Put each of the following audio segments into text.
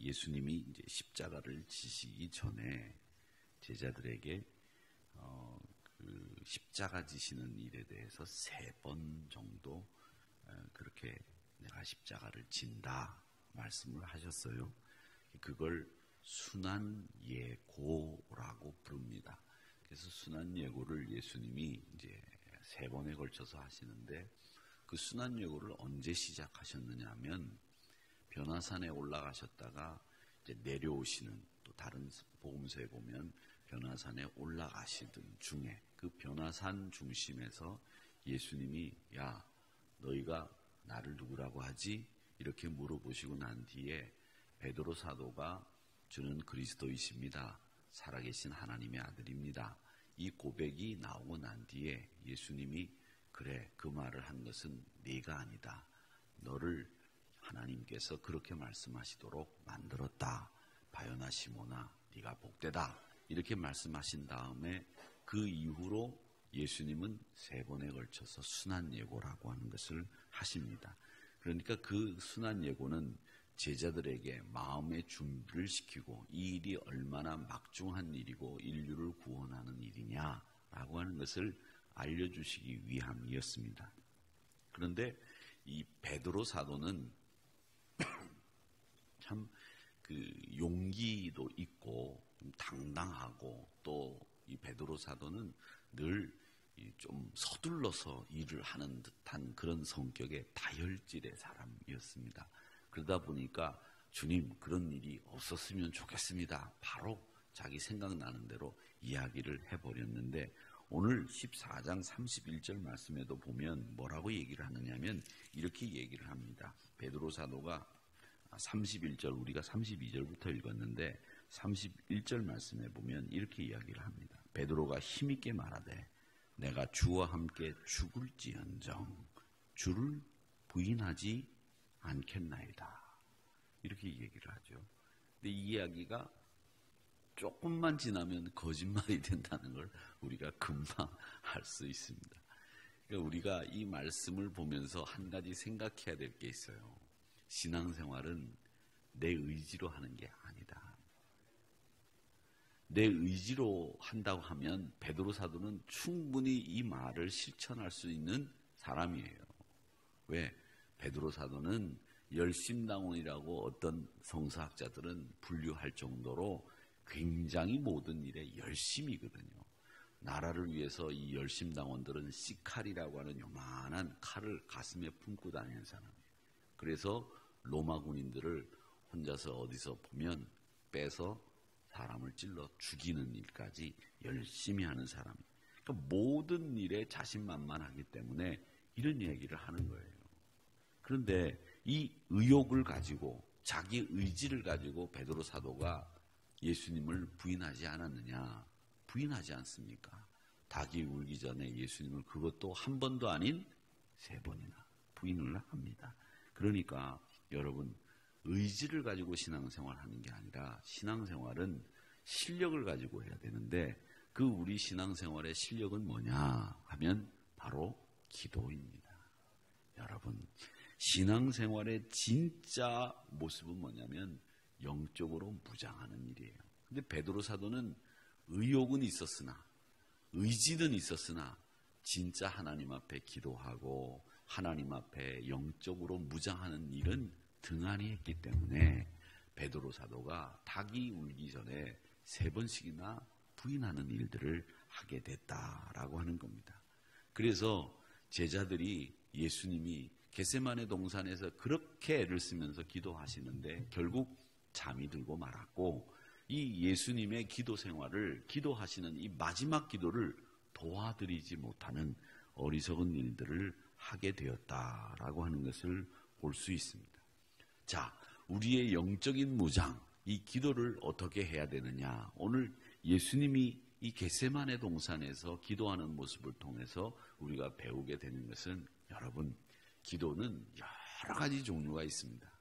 예수님이 이제 십자가를 지시기 전에 제자들에게 그 십자가 지시는 일에 대해서 3번 정도 그렇게 내가 십자가를 진다 말씀을 하셨어요. 그걸 순환예고라고 부릅니다. 그래서 순환예고를 예수님이 이제 3번에 걸쳐서 하시는데, 그 순환예고를 언제 시작하셨느냐 하면 변화산에 올라가셨다가 이제 내려오시는, 또 다른 복음서에 보면 변화산에 올라가시던 중에 그 변화산 중심에서 예수님이 야 너희가 나를 누구라고 하지? 이렇게 물어보시고 난 뒤에 베드로 사도가 주는 그리스도이십니다. 살아계신 하나님의 아들입니다. 이 고백이 나오고 난 뒤에 예수님이 그래 그 말을 한 것은 네가 아니다. 너를 하나님께서 그렇게 말씀하시도록 만들었다. 바요나 시모나 네가 복되다. 이렇게 말씀하신 다음에 그 이후로 예수님은 3번에 걸쳐서 순환예고라고 하는 것을 하십니다. 그러니까 그 순환예고는 제자들에게 마음의 준비를 시키고 이 일이 얼마나 막중한 일이고 인류를 구원하는 일이냐라고 하는 것을 알려주시기 위함이었습니다. 그런데 이 베드로 사도는 참 그 용기도 있고 당당하고, 또 이 베드로 사도는 늘 좀 서둘러서 일을 하는 듯한 그런 성격의 다혈질의 사람이었습니다. 그러다 보니까 주님 그런 일이 없었으면 좋겠습니다. 바로 자기 생각나는 대로 이야기를 해버렸는데, 오늘 14장 31절 말씀에도 보면 뭐라고 얘기를 하느냐면 이렇게 얘기를 합니다. 베드로 사도가 31절, 우리가 32절부터 읽었는데 31절 말씀에 보면 이렇게 이야기를 합니다. 베드로가 힘있게 말하되 내가 주와 함께 죽을지언정 주를 부인하지 않겠나이다. 이렇게 얘기를 하죠. 근데 이 이야기가 조금만 지나면 거짓말이 된다는 걸 우리가 금방 알 수 있습니다. 그러니까 우리가 이 말씀을 보면서 한 가지 생각해야 될 게 있어요. 신앙생활은 내 의지로 하는 게 아니다. 내 의지로 한다고 하면 베드로 사도는 충분히 이 말을 실천할 수 있는 사람이에요. 왜? 베드로 사도는 열심당원이라고 어떤 성서학자들은 분류할 정도로 굉장히 모든 일에 열심이거든요. 나라를 위해서 이 열심당원들은 시칼이라고 하는 요만한 칼을 가슴에 품고 다니는 사람이에요. 그래서 로마 군인들을 혼자서 어디서 보면 빼서 사람을 찔러 죽이는 일까지 열심히 하는 사람이에요. 그러니까 모든 일에 자신만만하기 때문에 이런 얘기를 하는 거예요. 그런데 이 의욕을 가지고, 자기 의지를 가지고 베드로 사도가 예수님을 부인하지 않았느냐? 부인하지 않습니까? 닭이 울기 전에 예수님을 그것도 한 번도 아닌 3번이나 부인을 합니다. 그러니까 여러분, 의지를 가지고 신앙생활하는 게 아니라 신앙생활은 실력을 가지고 해야 되는데, 그 우리 신앙생활의 실력은 뭐냐 하면 바로 기도입니다. 여러분, 신앙생활의 진짜 모습은 뭐냐면 영적으로 무장하는 일이에요. 근데 베드로 사도는 의욕은 있었으나, 의지는 있었으나 진짜 하나님 앞에 기도하고 하나님 앞에 영적으로 무장하는 일은 등한히 했기 때문에 베드로 사도가 닭이 울기 전에 3번씩이나 부인하는 일들을 하게 됐다라고 하는 겁니다. 그래서 제자들이 예수님이 겟세마네 동산에서 그렇게 애를 쓰면서 기도하시는데 결국 잠이 들고 말았고, 이 예수님의 기도 생활을, 기도하시는 이 마지막 기도를 도와드리지 못하는 어리석은 일들을 하게 되었다라고 하는 것을 볼 수 있습니다. 자, 우리의 영적인 무장, 이 기도를 어떻게 해야 되느냐? 오늘 예수님이 이 겟세마네 동산에서 기도하는 모습을 통해서 우리가 배우게 되는 것은, 여러분, 기도는 여러 가지 종류가 있습니다.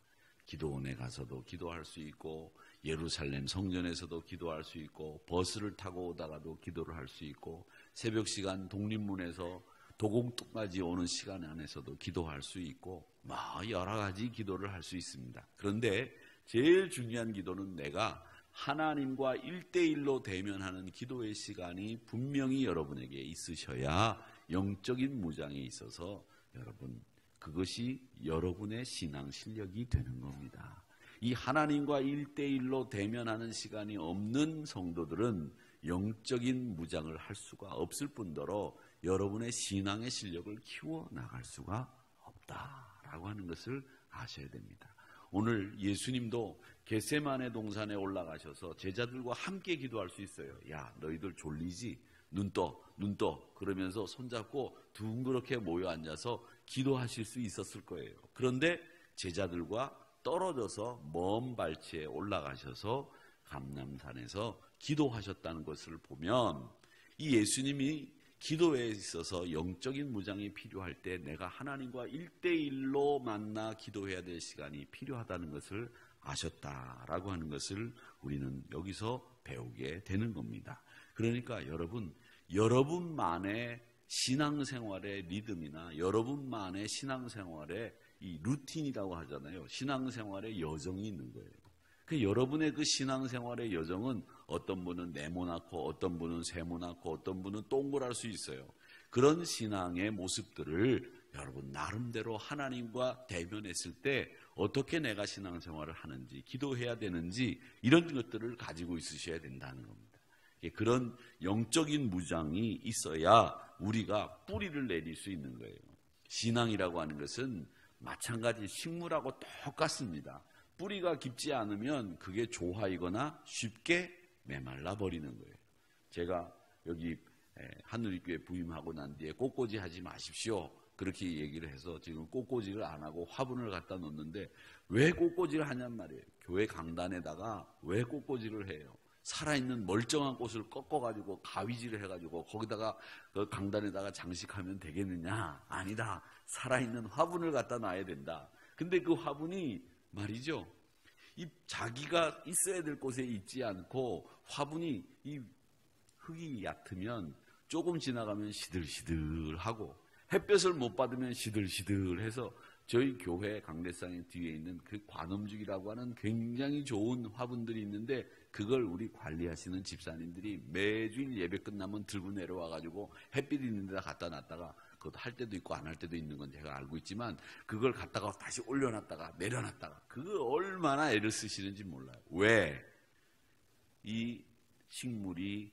기도원에 가서도 기도할 수 있고, 예루살렘 성전에서도 기도할 수 있고, 버스를 타고 오다가도 기도를 할 수 있고, 새벽 시간 독립문에서 도곡동까지 오는 시간 안에서도 기도할 수 있고, 여러 가지 기도를 할 수 있습니다. 그런데 제일 중요한 기도는 내가 하나님과 1대1로 대면하는 기도의 시간이 분명히 여러분에게 있으셔야 영적인 무장에 있어서 여러분 그것이 여러분의 신앙 실력이 되는 겁니다. 이 하나님과 1대1로 대면하는 시간이 없는 성도들은 영적인 무장을 할 수가 없을 뿐더러 여러분의 신앙의 실력을 키워나갈 수가 없다라고 하는 것을 아셔야 됩니다. 오늘 예수님도 겟세마네 동산에 올라가셔서 제자들과 함께 기도할 수 있어요. 야, 너희들 졸리지? 눈 떠. 그러면서 손잡고 둥그렇게 모여 앉아서 기도하실 수 있었을 거예요. 그런데 제자들과 떨어져서 먼 발치에 올라가셔서 감람산에서 기도하셨다는 것을 보면 이 예수님이 기도에 있어서 영적인 무장이 필요할 때 내가 하나님과 1대1로 만나 기도해야 될 시간이 필요하다는 것을 아셨다라고 하는 것을 우리는 여기서 배우게 되는 겁니다. 그러니까 여러분만의 신앙생활의 리듬이나 여러분만의 신앙생활의 이 루틴이라고 하잖아요. 신앙생활의 여정이 있는 거예요. 여러분의 그 신앙생활의 여정은 어떤 분은 네모나고 어떤 분은 세모나고 어떤 분은 동그랄 수 있어요. 그런 신앙의 모습들을 여러분 나름대로 하나님과 대면했을 때 어떻게 내가 신앙생활을 하는지 기도해야 되는지 이런 것들을 가지고 있으셔야 된다는 겁니다. 그런 영적인 무장이 있어야 우리가 뿌리를 내릴 수 있는 거예요. 신앙이라고 하는 것은 마찬가지 식물하고 똑같습니다. 뿌리가 깊지 않으면 그게 조화이거나 쉽게 메말라 버리는 거예요. 제가 여기 하늘교회 부임하고 난 뒤에 꽃꽂이 하지 마십시오. 그렇게 얘기를 해서 지금 꽃꽂이를 안 하고 화분을 갖다 놓는데 왜 꽃꽂이를 하냔 말이에요. 교회 강단에다가 왜 꽃꽂이를 해요? 살아있는 멀쩡한 꽃을 꺾어가지고 가위질을 해가지고 거기다가 그 강단에다가 장식하면 되겠느냐? 아니다. 살아있는 화분을 갖다 놔야 된다. 근데 그 화분이 말이죠. 이 자기가 있어야 될 곳에 있지 않고 화분이 이 흙이 얕으면 조금 지나가면 시들시들하고 햇볕을 못 받으면 시들시들해서 저희 교회 강대상의 뒤에 있는 그 관음죽이라고 하는 굉장히 좋은 화분들이 있는데 그걸 우리 관리하시는 집사님들이 매주일 예배 끝나면 들고 내려와가지고 햇빛 있는 데다 갖다 놨다가 그것도 할 때도 있고 안 할 때도 있는 건 제가 알고 있지만 그걸 갖다가 다시 올려놨다가 내려놨다가 그거 얼마나 애를 쓰시는지 몰라요. 왜? 이 식물이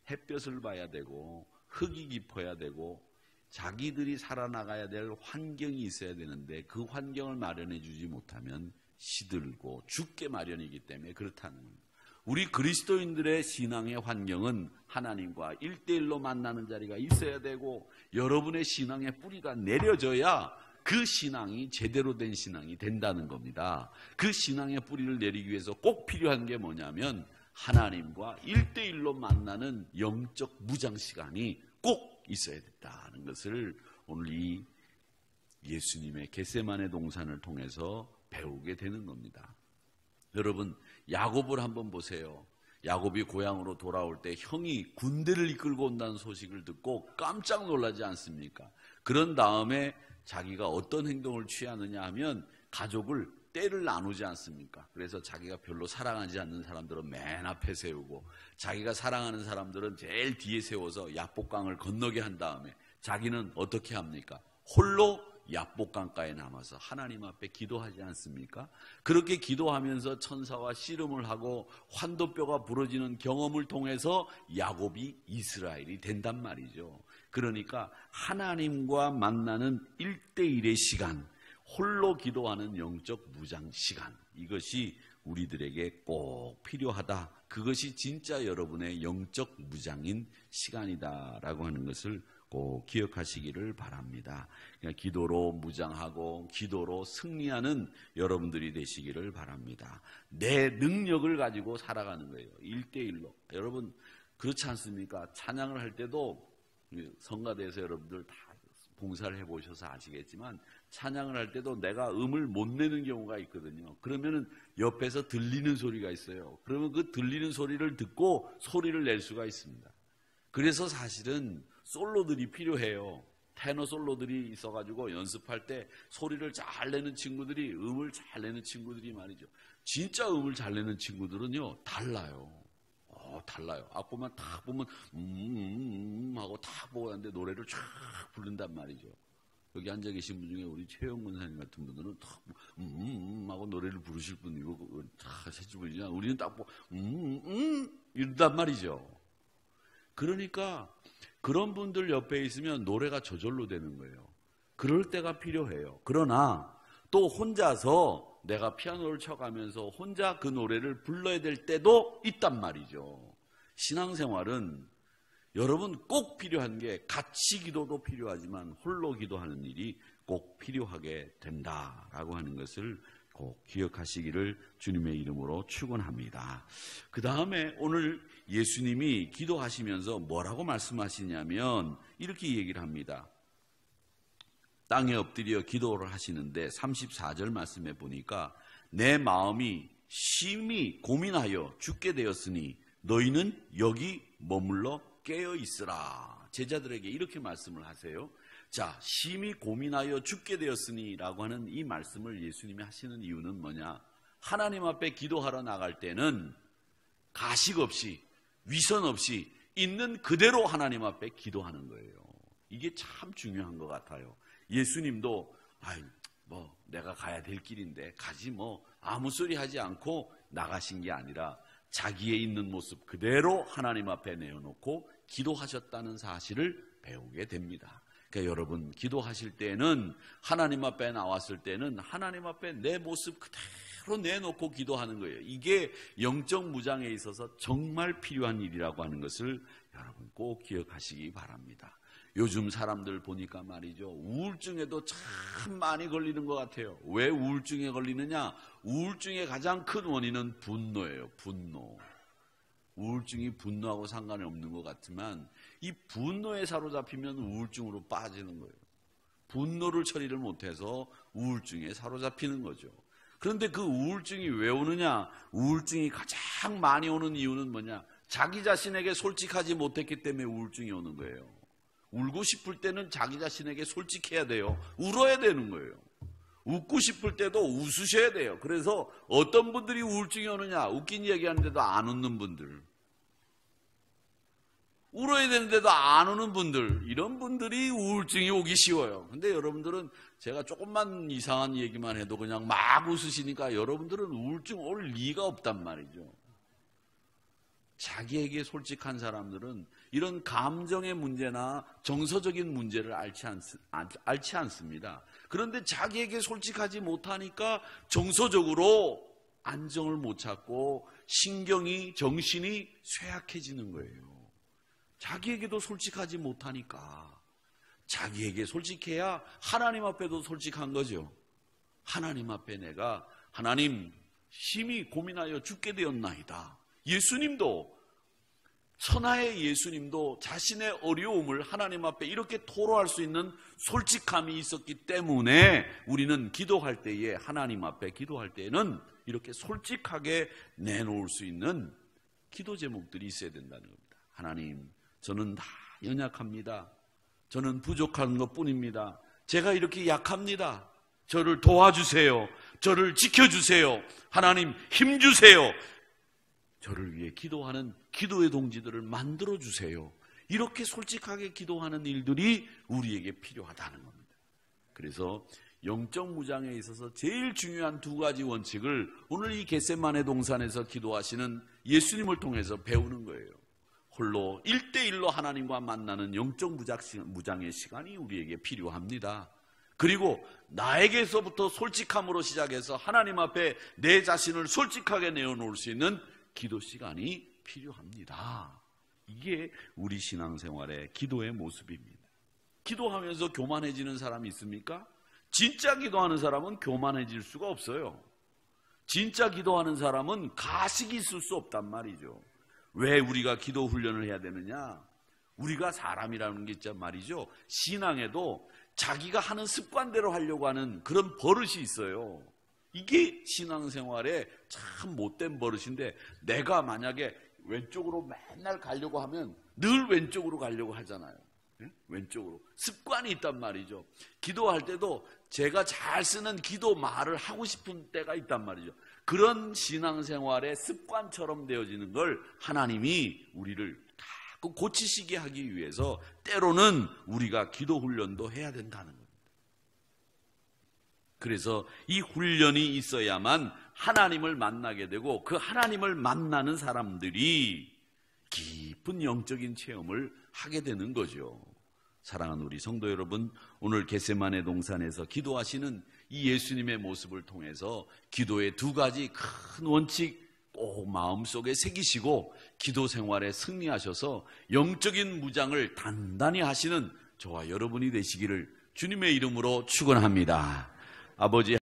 햇볕을 봐야 되고 흙이 깊어야 되고 자기들이 살아나가야 될 환경이 있어야 되는데 그 환경을 마련해 주지 못하면 시들고 죽게 마련이기 때문에 그렇다는 겁니다. 우리 그리스도인들의 신앙의 환경은 하나님과 1대1로 만나는 자리가 있어야 되고 여러분의 신앙의 뿌리가 내려져야 그 신앙이 제대로 된 신앙이 된다는 겁니다. 그 신앙의 뿌리를 내리기 위해서 꼭 필요한 게 뭐냐면 하나님과 1대1로 만나는 영적 무장 시간이 꼭 있어야 된다는 것을 오늘 이 예수님의 겟세마네 동산을 통해서 배우게 되는 겁니다. 여러분 야곱을 한번 보세요. 야곱이 고향으로 돌아올 때 형이 군대를 이끌고 온다는 소식을 듣고 깜짝 놀라지 않습니까? 그런 다음에 자기가 어떤 행동을 취하느냐 하면 가족을 떼를 나누지 않습니까? 그래서 자기가 별로 사랑하지 않는 사람들은 맨 앞에 세우고 자기가 사랑하는 사람들은 제일 뒤에 세워서 야복강을 건너게 한 다음에 자기는 어떻게 합니까? 홀로 야복강가에 남아서 하나님 앞에 기도하지 않습니까? 그렇게 기도하면서 천사와 씨름을 하고 환도뼈가 부러지는 경험을 통해서 야곱이 이스라엘이 된단 말이죠. 그러니까 하나님과 만나는 1대1의 시간, 홀로 기도하는 영적 무장 시간, 이것이 우리들에게 꼭 필요하다. 그것이 진짜 여러분의 영적 무장인 시간이다라고 하는 것을 꼭 기억하시기를 바랍니다. 그러니까 기도로 무장하고 기도로 승리하는 여러분들이 되시기를 바랍니다. 내 능력을 가지고 살아가는 거예요. 1대1로. 여러분 그렇지 않습니까? 찬양을 할 때도 성가대에서 여러분들 다 봉사를 해보셔서 아시겠지만 찬양을 할 때도 내가 음을 못 내는 경우가 있거든요. 그러면은 옆에서 들리는 소리가 있어요. 그러면 그 들리는 소리를 듣고 소리를 낼 수가 있습니다. 그래서 사실은 솔로들이 필요해요. 테너 솔로들이 있어가지고 연습할 때 소리를 잘 내는 친구들이, 음을 잘 내는 친구들이 말이죠. 진짜 음을 잘 내는 친구들은요, 달라요. 달라요. 앞보면 딱 보면, 하고 딱 보고 하는데 노래를 쫙 부른단 말이죠. 여기 앉아 계신 분 중에 우리 최영 권사님 같은 분들은 딱, 하고 노래를 부르실 분이고, 다 세줄 분이지만, 우리는 딱 보고, 이런단 말이죠. 그러니까, 그런 분들 옆에 있으면 노래가 저절로 되는 거예요. 그럴 때가 필요해요. 그러나, 또 혼자서 내가 피아노를 쳐가면서 혼자 그 노래를 불러야 될 때도 있단 말이죠. 신앙생활은 여러분 꼭 필요한 게 같이 기도도 필요하지만 홀로 기도하는 일이 꼭 필요하게 된다라고 하는 것을 꼭 기억하시기를 주님의 이름으로 축원합니다. 그 다음에 오늘 예수님이 기도하시면서 뭐라고 말씀하시냐면 이렇게 얘기를 합니다. 땅에 엎드려 기도를 하시는데 34절 말씀에 보니까 내 마음이 심히 고민하여 죽게 되었으니 너희는 여기 머물러 깨어 있으라. 제자들에게 이렇게 말씀을 하세요. 자, 심히 고민하여 죽게 되었으니 라고 하는 이 말씀을 예수님이 하시는 이유는 뭐냐? 하나님 앞에 기도하러 나갈 때는 가식 없이 위선 없이 있는 그대로 하나님 앞에 기도하는 거예요. 이게 참 중요한 것 같아요. 예수님도 내가 가야 될 길인데 가지 아무 소리 하지 않고 나가신 게 아니라 자기의 있는 모습 그대로 하나님 앞에 내어놓고 기도하셨다는 사실을 배우게 됩니다. 그러니까 여러분 기도하실 때는 하나님 앞에 나왔을 때는 하나님 앞에 내 모습 그대로 내놓고 기도하는 거예요. 이게 영적 무장에 있어서 정말 필요한 일이라고 하는 것을 여러분 꼭 기억하시기 바랍니다. 요즘 사람들 보니까 말이죠. 우울증에도 참 많이 걸리는 것 같아요. 왜 우울증에 걸리느냐? 우울증의 가장 큰 원인은 분노예요. 분노. 우울증이 분노하고 상관이 없는 것 같지만 이 분노에 사로잡히면 우울증으로 빠지는 거예요. 분노를 처리를 못해서 우울증에 사로잡히는 거죠. 그런데 그 우울증이 왜 오느냐? 우울증이 가장 많이 오는 이유는 뭐냐? 자기 자신에게 솔직하지 못했기 때문에 우울증이 오는 거예요. 울고 싶을 때는 자기 자신에게 솔직해야 돼요. 울어야 되는 거예요. 웃고 싶을 때도 웃으셔야 돼요. 그래서 어떤 분들이 우울증이 오느냐? 웃긴 얘기하는데도 안 웃는 분들, 울어야 되는데도 안 우는 분들, 이런 분들이 우울증이 오기 쉬워요. 근데 여러분들은 제가 조금만 이상한 얘기만 해도 그냥 막 웃으시니까 여러분들은 우울증 올 리가 없단 말이죠. 자기에게 솔직한 사람들은 이런 감정의 문제나 정서적인 문제를 앓지 않습니다. 그런데 자기에게 솔직하지 못하니까 정서적으로 안정을 못 찾고 정신이 쇠약해지는 거예요. 자기에게도 솔직하지 못하니까. 자기에게 솔직해야 하나님 앞에도 솔직한 거죠. 하나님 앞에 내가 하나님 심히 고민하여 죽게 되었나이다. 예수님도 천하의 예수님도 자신의 어려움을 하나님 앞에 이렇게 토로할 수 있는 솔직함이 있었기 때문에 우리는 기도할 때에 하나님 앞에 기도할 때에는 이렇게 솔직하게 내놓을 수 있는 기도 제목들이 있어야 된다는 겁니다. 하나님, 저는 다 연약합니다. 저는 부족한 것뿐입니다. 제가 이렇게 약합니다. 저를 도와주세요. 저를 지켜주세요. 하나님 힘주세요. 저를 위해 기도하는 기도의 동지들을 만들어주세요. 이렇게 솔직하게 기도하는 일들이 우리에게 필요하다는 겁니다. 그래서 영적 무장에 있어서 제일 중요한 두 가지 원칙을 오늘 이 겟세마네 동산에서 기도하시는 예수님을 통해서 배우는 거예요. 홀로 1대1로 하나님과 만나는 영적 무장의 시간이 우리에게 필요합니다. 그리고 나에게서부터 솔직함으로 시작해서 하나님 앞에 내 자신을 솔직하게 내어놓을 수 있는 기도 시간이 필요합니다. 이게 우리 신앙생활의 기도의 모습입니다. 기도하면서 교만해지는 사람이 있습니까? 진짜 기도하는 사람은 교만해질 수가 없어요. 진짜 기도하는 사람은 가식이 있을 수 없단 말이죠. 왜 우리가 기도 훈련을 해야 되느냐? 우리가 사람이라는 게 있단 말이죠. 신앙에도 자기가 하는 습관대로 하려고 하는 그런 버릇이 있어요. 이게 신앙생활의 참 못된 버릇인데, 내가 만약에 왼쪽으로 맨날 가려고 하면 늘 왼쪽으로 가려고 하잖아요. 왼쪽으로. 습관이 있단 말이죠. 기도할 때도 제가 잘 쓰는 기도 말을 하고 싶은 때가 있단 말이죠. 그런 신앙생활의 습관처럼 되어지는 걸 하나님이 우리를 자꾸 고치시게 하기 위해서 때로는 우리가 기도 훈련도 해야 된다는 겁니다. 그래서 이 훈련이 있어야만 하나님을 만나게 되고 그 하나님을 만나는 사람들이 깊은 영적인 체험을 하게 되는 거죠. 사랑하는 우리 성도 여러분, 오늘 겟세마네 동산에서 기도하시는 이 예수님의 모습을 통해서 기도의 두 가지 큰 원칙 꼭 마음속에 새기시고 기도 생활에 승리하셔서 영적인 무장을 단단히 하시는 저와 여러분이 되시기를 주님의 이름으로 축원합니다. 아버지